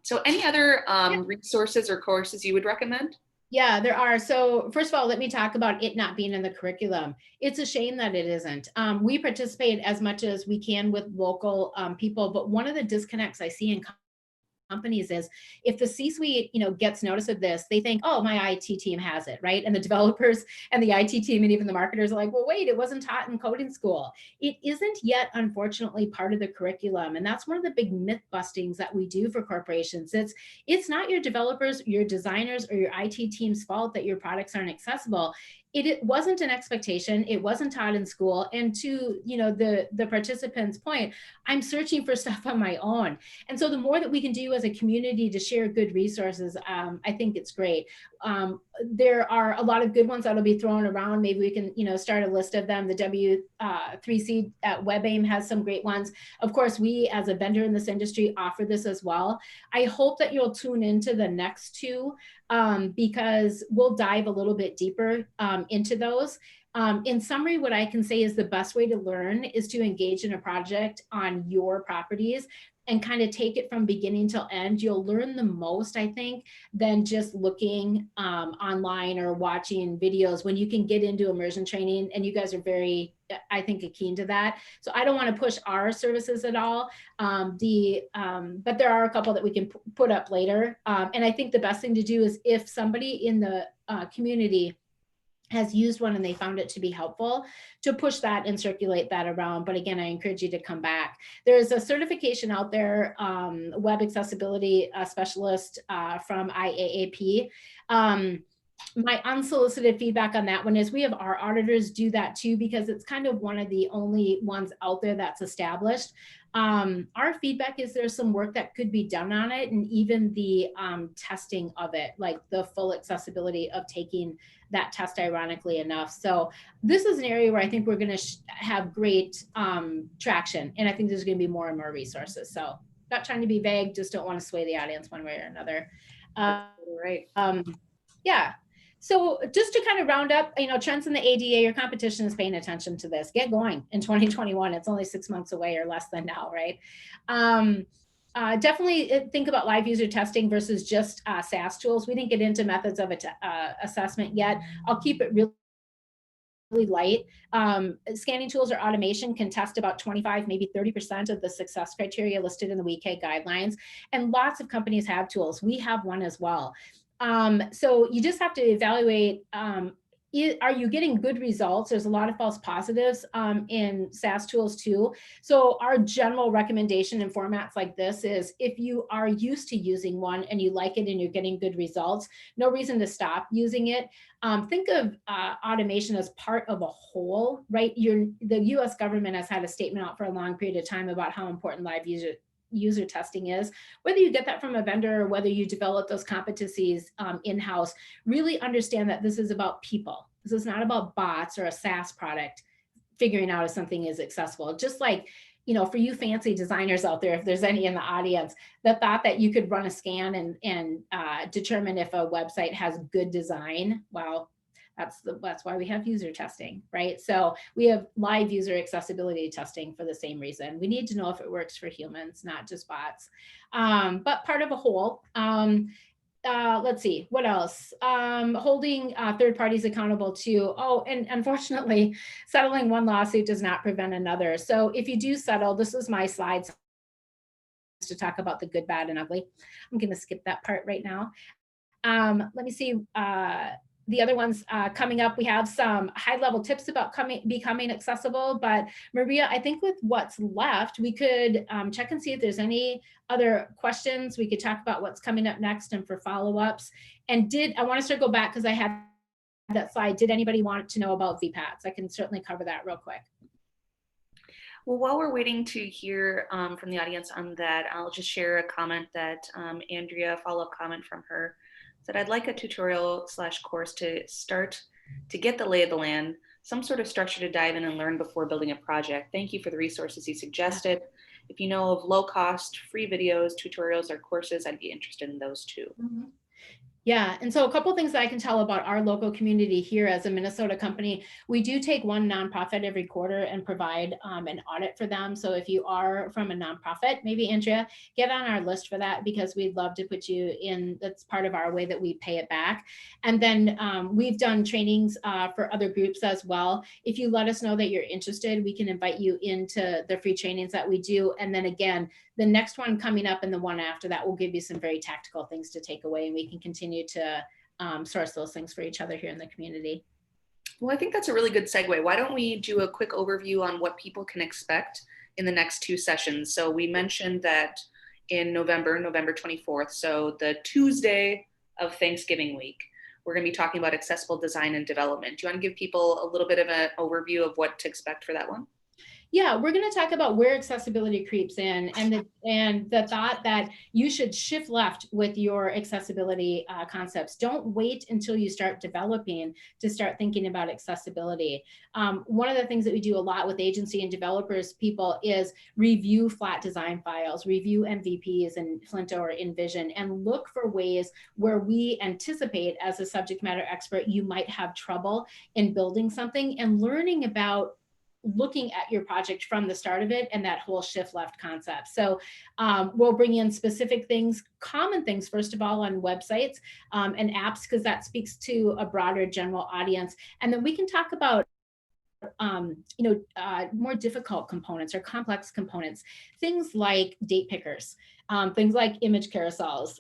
[SPEAKER 1] So any other resources or courses you would recommend?
[SPEAKER 2] Yeah, there are. So first of all, let me talk about it not being in the curriculum. It's a shame that it isn't. We participate as much as we can with local people, but one of the disconnects I see in companies is if the C-suite, gets notice of this, they think, oh, my IT team has it, right? And the developers and the IT team and even the marketers are like, well, wait, it wasn't taught in coding school. It isn't yet, unfortunately, part of the curriculum. And that's one of the big myth bustings that we do for corporations. It's not your developers, your designers, or your IT team's fault that your products aren't accessible. It wasn't an expectation. It wasn't taught in school. And to the participants' point, I'm searching for stuff on my own. And so the more that we can do as a community to share good resources, I think it's great. There are a lot of good ones that'll be thrown around. Maybe we can start a list of them. The W3C at WebAIM has some great ones. Of course, we as a vendor in this industry offer this as well. I hope that you'll tune into the next two because we'll dive a little bit deeper into those. In summary, what I can say is the best way to learn is to engage in a project on your properties and kind of take it from beginning till end. You'll learn the most, I think, than just looking online or watching videos when you can get into immersion training. And you guys are very, I think, keen to that. So I don't want to push our services at all. But there are a couple that we can put up later. And I think the best thing to do is if somebody in the community has used one and they found it to be helpful, to push that and circulate that around. But again, I encourage you to come back. There's a certification out there, web accessibility specialist from IAAP. My unsolicited feedback on that one is we have our auditors do that too, because it's kind of one of the only ones out there that's established. Our feedback is there's some work that could be done on it, and even the testing of it, like the full accessibility of taking that test, ironically enough. So this is an area where I think we're going to have great traction, and I think there's going to be more and more resources. So not trying to be vague, just don't want to sway the audience one way or another.
[SPEAKER 1] Right.
[SPEAKER 2] Yeah. So just to kind of round up, trends in the ADA, your competition is paying attention to this. Get going in 2021. It's only 6 months away or less than now, right? Definitely think about live user testing versus just SAS tools. We didn't get into methods of assessment yet. I'll keep it really light. Scanning tools or automation can test about 25, maybe 30% of the success criteria listed in the WCAG guidelines. And lots of companies have tools. We have one as well. So you just have to evaluate, are you getting good results? There's a lot of false positives in SAS tools too. So our general recommendation in formats like this is, if you are used to using one and you like it and you're getting good results, no reason to stop using it. Think of automation as part of a whole, right? The US government has had a statement out for a long period of time about how important live user testing is. Whether you get that from a vendor or whether you develop those competencies in-house, really understand that this is about people. This is not about bots or a SaaS product figuring out if something is accessible. Just like, for you fancy designers out there, if there's any in the audience, the thought that you could run a scan and determine if a website has good design, well, that's why we have user testing, right? So we have live user accessibility testing for the same reason. We need to know if it works for humans, not just bots, but part of a whole. Let's see, what else? Holding third parties accountable too. Oh, and unfortunately, settling one lawsuit does not prevent another. So if you do settle, this is my slides to talk about the good, bad, and ugly. I'm going to skip that part right now. Let me see. The other ones coming up, we have some high-level tips about becoming accessible. But Maria, I think with what's left, we could check and see if there's any other questions. We could talk about what's coming up next and for follow-ups. And I want to circle back because I had that slide. Did anybody want to know about VPATs? I can certainly cover that real quick.
[SPEAKER 1] Well, while we're waiting to hear from the audience on that, I'll just share a comment that Andrea, follow-up comment from her, said, I'd like a tutorial/course to start to get the lay of the land, some sort of structure to dive in and learn before building a project. Thank you for the resources you suggested. If you know of low-cost, free videos, tutorials, or courses, I'd be interested in those too.
[SPEAKER 2] Mm-hmm. Yeah, and so a couple things that I can tell about our local community here as a Minnesota company, we do take one nonprofit every quarter and provide an audit for them. So if you are from a nonprofit, maybe Andrea, get on our list for that, because we'd love to put you in. That's part of our way that we pay it back. And then we've done trainings for other groups as well. If you let us know that you're interested, we can invite you into the free trainings that we do. And then again, the next one coming up and the one after that will give you some very tactical things to take away, and we can continue to source those things for each other here in the community.
[SPEAKER 1] Well, I think that's a really good segue. Why don't we do a quick overview on what people can expect in the next two sessions? So we mentioned that in November 24th, so the Tuesday of Thanksgiving week, we're going to be talking about accessible design and development. Do you want to give people a little bit of an overview of what to expect for that one?
[SPEAKER 2] Yeah, we're going to talk about where accessibility creeps in, and the thought that you should shift left with your accessibility concepts. Don't wait until you start developing to start thinking about accessibility. One of the things that we do a lot with agency and developers people is review flat design files, review MVPs in Flinto or InVision, and look for ways where we anticipate as a subject matter expert you might have trouble in building something, and learning about looking at your project from the start of it and that whole shift left concept. So we'll bring in specific things, common things, first of all, on websites and apps, because that speaks to a broader general audience. And then we can talk about more difficult components or complex components, things like date pickers, things like image carousels,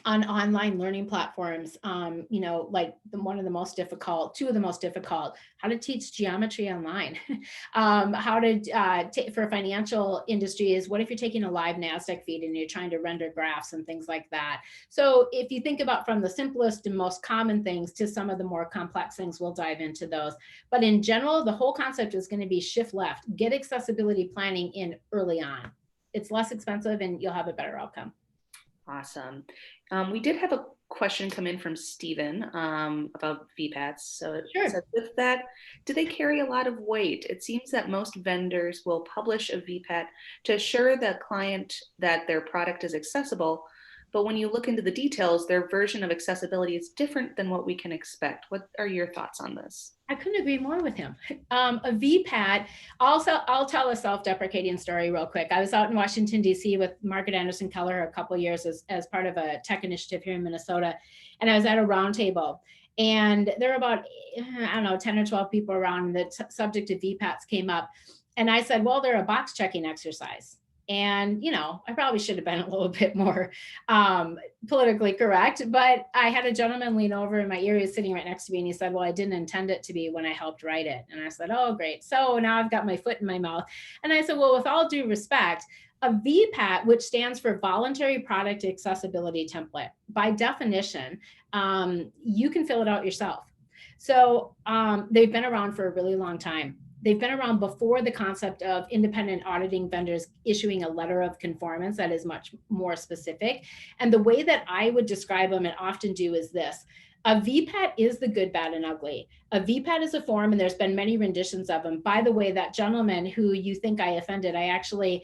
[SPEAKER 2] on online learning platforms, you know, like one of the most difficult, two of the most difficult, how to teach geometry online, how to, for financial industries, what if you're taking a live NASDAQ feed and you're trying to render graphs and things like that. So if you think about from the simplest and most common things to some of the more complex things, we'll dive into those. But in general, the whole concept is going to be shift left, get accessibility planning in early on. It's less expensive and you'll have a better outcome.
[SPEAKER 1] Awesome. We did have a question come in from Stephen about VPATs. So it says, with that, do they carry a lot of weight? It seems that most vendors will publish a VPAT to assure the client that their product is accessible. But when you look into the details, their version of accessibility is different than what we can expect. What are your thoughts on this?
[SPEAKER 2] I couldn't agree more with him. A VPAT, also, I'll tell a self-deprecating story real quick. I was out in Washington, D.C. with Margaret Anderson Keller a couple of years as part of a tech initiative here in Minnesota. And I was at a roundtable. And there were about, I don't know, 10 or 12 people around. The subject of VPATs came up. And I said, well, they're a box checking exercise. And, you know, I probably should have been a little bit more politically correct, but I had a gentleman lean over and my ear was sitting right next to me and he said, well, I didn't intend it to be when I helped write it. And I said, oh, great. So now I've got my foot in my mouth. And I said, well, with all due respect, a VPAT, which stands for Voluntary Product Accessibility Template, by definition, you can fill it out yourself. So they've been around for a really long time. They've been around before the concept of independent auditing vendors issuing a letter of conformance that is much more specific. And the way that I would describe them and often do is this. A VPAT is the good, bad, and ugly. A VPAT is a form, and there's been many renditions of them. By the way, that gentleman who you think I offended, I actually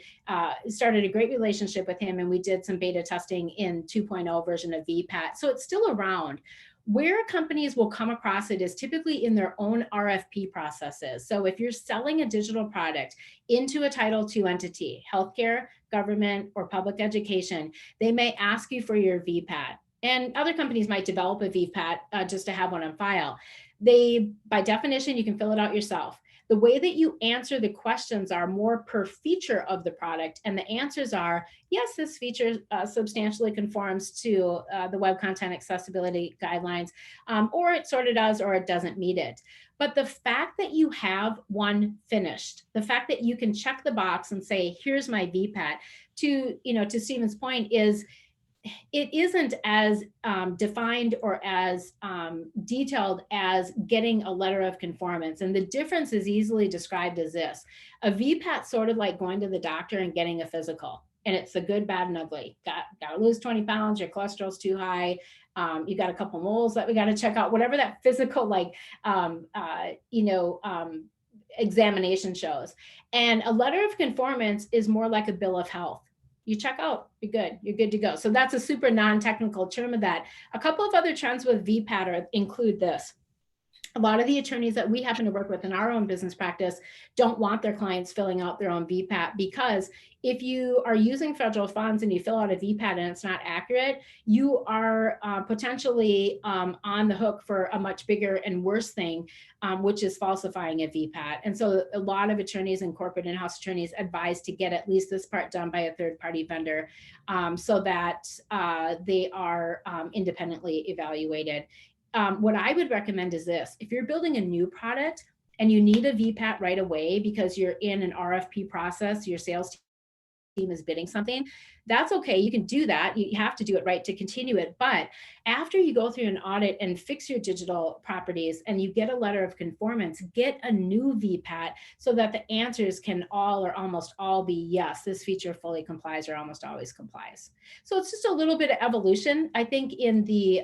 [SPEAKER 2] started a great relationship with him, and we did some beta testing in 2.0 version of VPAT. So it's still around. Where companies will come across it is typically in their own RFP processes. So if you're selling a digital product into a Title II entity, healthcare, government, or public education, they may ask you for your VPAT. And other companies might develop a VPAT just to have one on file. By definition, you can fill it out yourself. The way that you answer the questions are more per feature of the product. And the answers are, yes, this feature substantially conforms to the Web Content Accessibility Guidelines, or it sort of does, or it doesn't meet it. But the fact that you have one finished, the fact that you can check the box and say, here's my VPAT, to Stephen's point is, it isn't as defined or as detailed as getting a letter of conformance. And the difference is easily described as this. A VPAT sort of like going to the doctor and getting a physical. And it's the good, bad, and ugly. Got to lose 20 pounds, your cholesterol's too high, you got a couple moles that we got to check out, whatever that physical examination shows. And a letter of conformance is more like a bill of health. You check out, you're good to go. So that's a super non-technical term of that. A couple of other trends with VPAT include this. A lot of the attorneys that we happen to work with in our own business practice don't want their clients filling out their own VPAT, because if you are using federal funds and you fill out a VPAT and it's not accurate, you are potentially on the hook for a much bigger and worse thing, which is falsifying a VPAT. And so a lot of attorneys and corporate in-house attorneys advise to get at least this part done by a third-party vendor so that they are independently evaluated. What I would recommend is this. If you're building a new product and you need a VPAT right away because you're in an RFP process, your sales team is bidding something, that's okay. You can do that. You have to do it right to continue it. But after you go through an audit and fix your digital properties and you get a letter of conformance, get a new VPAT so that the answers can all or almost all be, yes, this feature fully complies or almost always complies. So it's just a little bit of evolution, I think, in the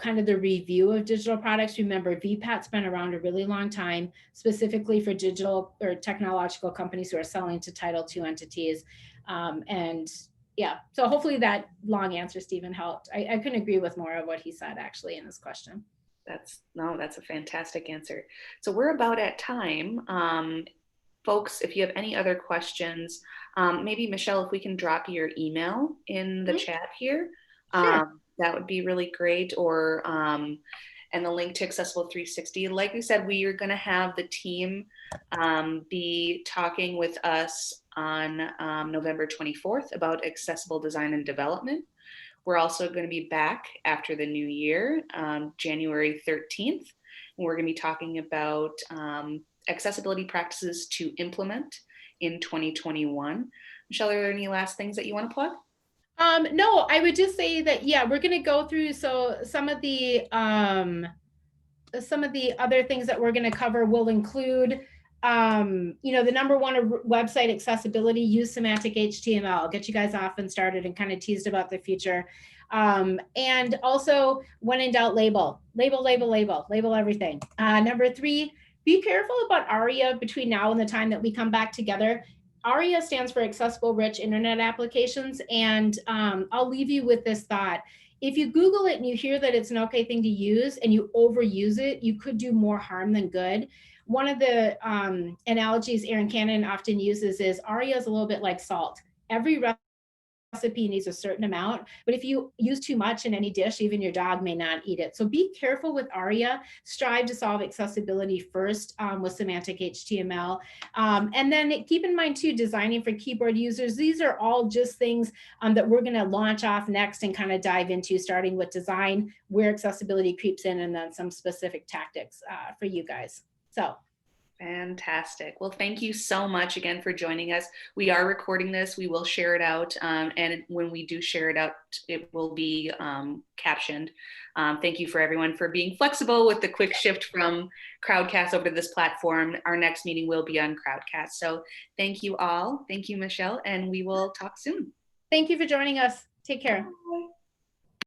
[SPEAKER 2] kind of the review of digital products. Remember, VPAT's been around a really long time, specifically for digital or technological companies who are selling to Title II entities. And yeah, so hopefully that long answer, Stephen, helped. I couldn't agree with more of what he said actually in this question.
[SPEAKER 1] That's a fantastic answer. So we're about at time. Folks, if you have any other questions, maybe Michelle, if we can drop your email in the chat here.
[SPEAKER 2] Sure.
[SPEAKER 1] That would be really great. Or and the link to Accessible 360. Like we said, we are going to have the team be talking with us on November 24th about accessible design and development. We're also going to be back after the new year, January 13th. And we're going to be talking about accessibility practices to implement in 2021. Michelle, are there any last things that you want to plug?
[SPEAKER 2] No, I would just say that, yeah, we're going to go through. So some of the other things that we're going to cover will include, you know, the #1 website accessibility, use semantic HTML. I'll get you guys off and started and kind of teased about the future. And also, when in doubt, label everything. #3, be careful about ARIA between now and the time that we come back together. ARIA stands for Accessible Rich Internet Applications. And I'll leave you with this thought. If you Google it and you hear that it's an okay thing to use and you overuse it, you could do more harm than good. One of the analogies Aaron Cannon often uses is ARIA is a little bit like salt. Every recipe needs a certain amount, but if you use too much in any dish, even your dog may not eat it. So be careful with ARIA. Strive to solve accessibility first with semantic HTML. And then keep in mind too, designing for keyboard users. These are all just things that we're going to launch off next and kind of dive into, starting with design, where accessibility creeps in, and then some specific tactics for you guys. So.
[SPEAKER 1] Fantastic. Well, thank you so much again for joining us. We are recording this. We will share it out. And when we do share it out, it will be captioned. Thank you for everyone for being flexible with the quick shift from Crowdcast over to this platform. Our next meeting will be on Crowdcast. So thank you all. Thank you, Michelle. And we will talk soon.
[SPEAKER 2] Thank you for joining us. Take care.